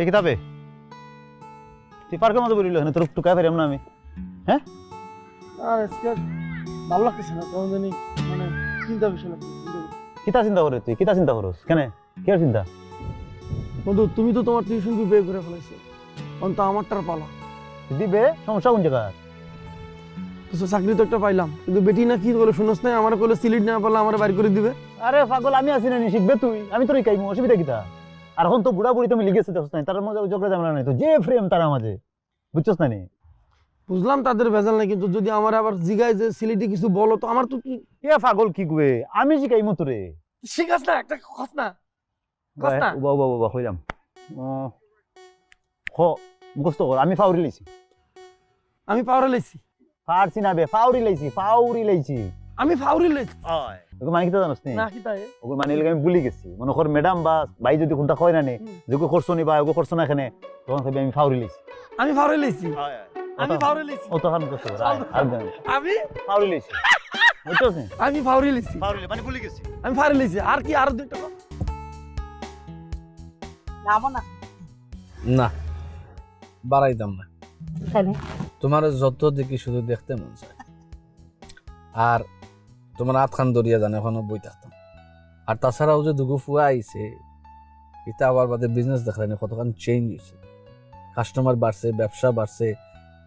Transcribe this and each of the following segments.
এই কিতাবে তুই পার্কের মধ্যে বলিল তোর টুকায় ফেরাম না আমি। হ্যাঁ আর আজকে ভালো লাগতেছে না, কেমন জানি মানে চিন্তা বিষয় লাগতেছে। কিতা চিন্তা করে তুই কিতা চিন্তা করস কেন কি আর চিন্তা? বন্ধু তুমি তো তোমার টিউশন ফি পে করে ফেলাইছো, অন্ত আমারটার পালা। দিবে সমস্যা কোন জায়গা? তো চাকরি তো একটা পাইলাম, কিন্তু বেটি না কি বলে শুনস না, আমার কলে সিলিট না পারলে আমার বাইর করে দিবে। আরে পাগল আমি আছি না নি শিখবে তুই, আমি তোর কাইমু, অসুবিধা কিতা? আর এখন তো বুড়া বুড়ি তুমি লিখেছে দেখছ না, তার মধ্যে ঝগড়া ঝামেলা নাই তো, যে ফ্রেম তার মাঝে বুঝছস না নি? বুঝলাম তাদের ভেজাল নাই, কিন্তু যদি আমার আবার জিগায় যে সিলিটি কিছু বলো তো আমার তো কি এ পাগল কি গুয়ে, আমি শিখাইমু তোরে। শিখাস না একটা কথা না কস না। উবা উবা উবা কইলাম হ মুখস্থ কর। আমি ফাউরি লাইছি। আমি পাওয়ারে লাইছি। ফারছি না বে, ফাউরি লাইছি, ফাউরি লাইছি। আমি ফাউরি লাইছি ওই ওকে মানে কিতা জানোস নি? না কি তাই ওকে মানে আমি ভুলি গেছি। মনে কর ম্যাডাম বা ভাই যদি কোনটা কয় না নে যে ওকে করছো নি বা ওকে করছো না এখানে, তখন ভাবি আমি ফাউরি লাইছি। আমি ফাউরি লাইছি। আমি ফাউরি লাইছি। ও তো হান করছো আর দেন আমি ফাউরি লাইছি। বুঝছস নি? আমি ফাউরি লাইছি। ফাউরি মানে ভুলি গেছি। আমি ফাউরি লাইছি। আর কি আর দুইটা কথা নামো না না বাড়াইতাম না, কেন? তোমার যত দেখি শুধু দেখতে মন চায়। আর তোমার আতখান দরিয়া জানে এখনো বই থাকতাম। আর তাছাড়াও যে দুগু ফুয়া আইছে, এটা আবার বাদে বিজনেস দেখালেনি কতখান চেঞ্জ হয়েছে, কাস্টমার বাড়ছে, ব্যবসা বাড়ছে।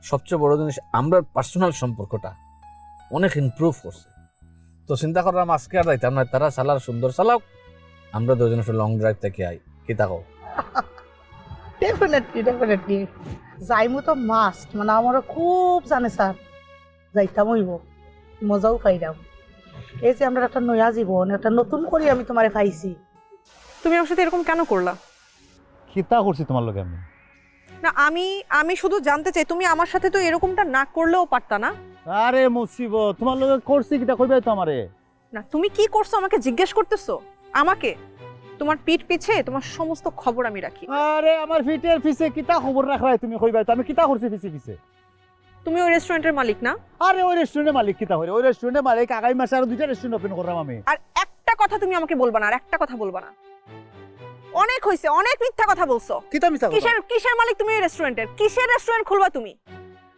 সবচেয়ে বড় জিনিস আমরা পার্সোনাল সম্পর্কটা অনেক ইমপ্রুভ করছে। তো চিন্তা করলাম আজকে আর যাইতাম না, তারা চালার সুন্দর চালাও, আমরা দুজন একটু লং ড্রাইভ থেকে আই। কি তাকো? ডেফিনেটলি যাইমু তো মাস্ট, মানে আমারও খুব জানে স্যার, যাইতাম হইব, মজাও পাইলাম। এই যে আমরা একটা নয়া জীবন, একটা নতুন করে আমি তোমারে পাইছি। তুমি আমার সাথে এরকম কেন করলা? কিতা করছি তোমার লগে আমি? না আমি শুধু জানতে চাই, তুমি আমার সাথে তো এরকমটা না করলেও পারতা না? আরে মুসিবত, তোমার লগে করছি কিতা কইবাই তো আমারে? না তুমি কি করছো আমাকে জিজ্ঞেস করতেছো? আমাকে? তোমার পিঠ পিছে তোমার সমস্ত খবর আমি রাখি। আরে আমার ফিটের পিছে কিতা খবর রাখরাই তুমি কইবাই তো? আমি কিতা করছি পিছে পিছে? তুমি ওই রেস্টুরেন্টের মালিক না? আরে ওই রেস্টুরেন্টের মালিক কিতা হইরে? ওই রেস্টুরেন্টের মালিক আগামী মাসে আরো দুইটা রেস্টুরেন্ট ওপেন করলাম আমি। আর একটা কথা তুমি আমাকে বলবা না, আর একটা কথা বলবা না। অনেক হইছে, অনেক মিথ্যা কথা বলছো। কিতা মিছা কথা? কিসের মালিক তুমি? ওই রেস্টুরেন্টের কিসের রেস্টুরেন্ট খুলবা তুমি?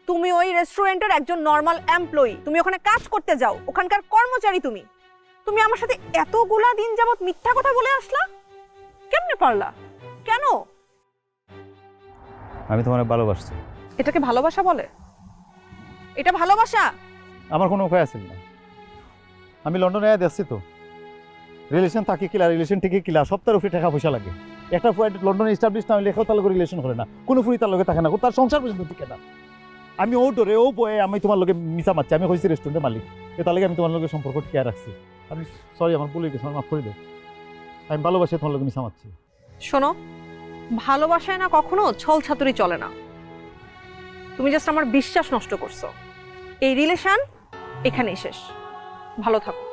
তুমি ওই রেস্টুরেন্টের একজন নরমাল এমপ্লয়ি, তুমি ওখানে কাজ করতে যাও, ওখানকার কর্মচারী তুমি। তুমি আমার সাথে এতগুলা দিন যাবত মিথ্যা কথা বলে আসলা, কেমনে পারলা? কেন? আমি তোমারে ভালোবাসছি। এটাকে ভালোবাসা বলে? এটা ভালোবাসা? আমার কোনো উপায় আছে না। আমি লন্ডনে দেখছি তো রিলেশন থাকে কিলা, রিলেশন থেকে কিলা, সপ্তাহের উপরে টাকা পয়সা লাগে। একটা ফুয়াই লন্ডনে এস্টাবলিশ না হইলে তার লগে রিলেশন করে না, কোনো ফুরি তার লগে থাকে না, তার সংসার পর্যন্ত টিকে না। আমি ও ডরে ও বয়ে আমি তোমার লগে মিছা মারছি। আমি হয়েছি রেস্টুরেন্টের মালিক, তার লগে আমি তোমার লগে সম্পর্ক টিকে রাখছি। আমি সরি, আমার ভুলে গেছি, আমার মাফ করে দাও। আমি ভালোবাসি তোমার লগে মিছা মারছি। শোনো, ভালোবাসায় না কখনো ছল ছাতুরি চলে না। তুমি জাস্ট আমার বিশ্বাস নষ্ট করছো। এই রিলেশন এখানেই শেষ। ভালো থাকো।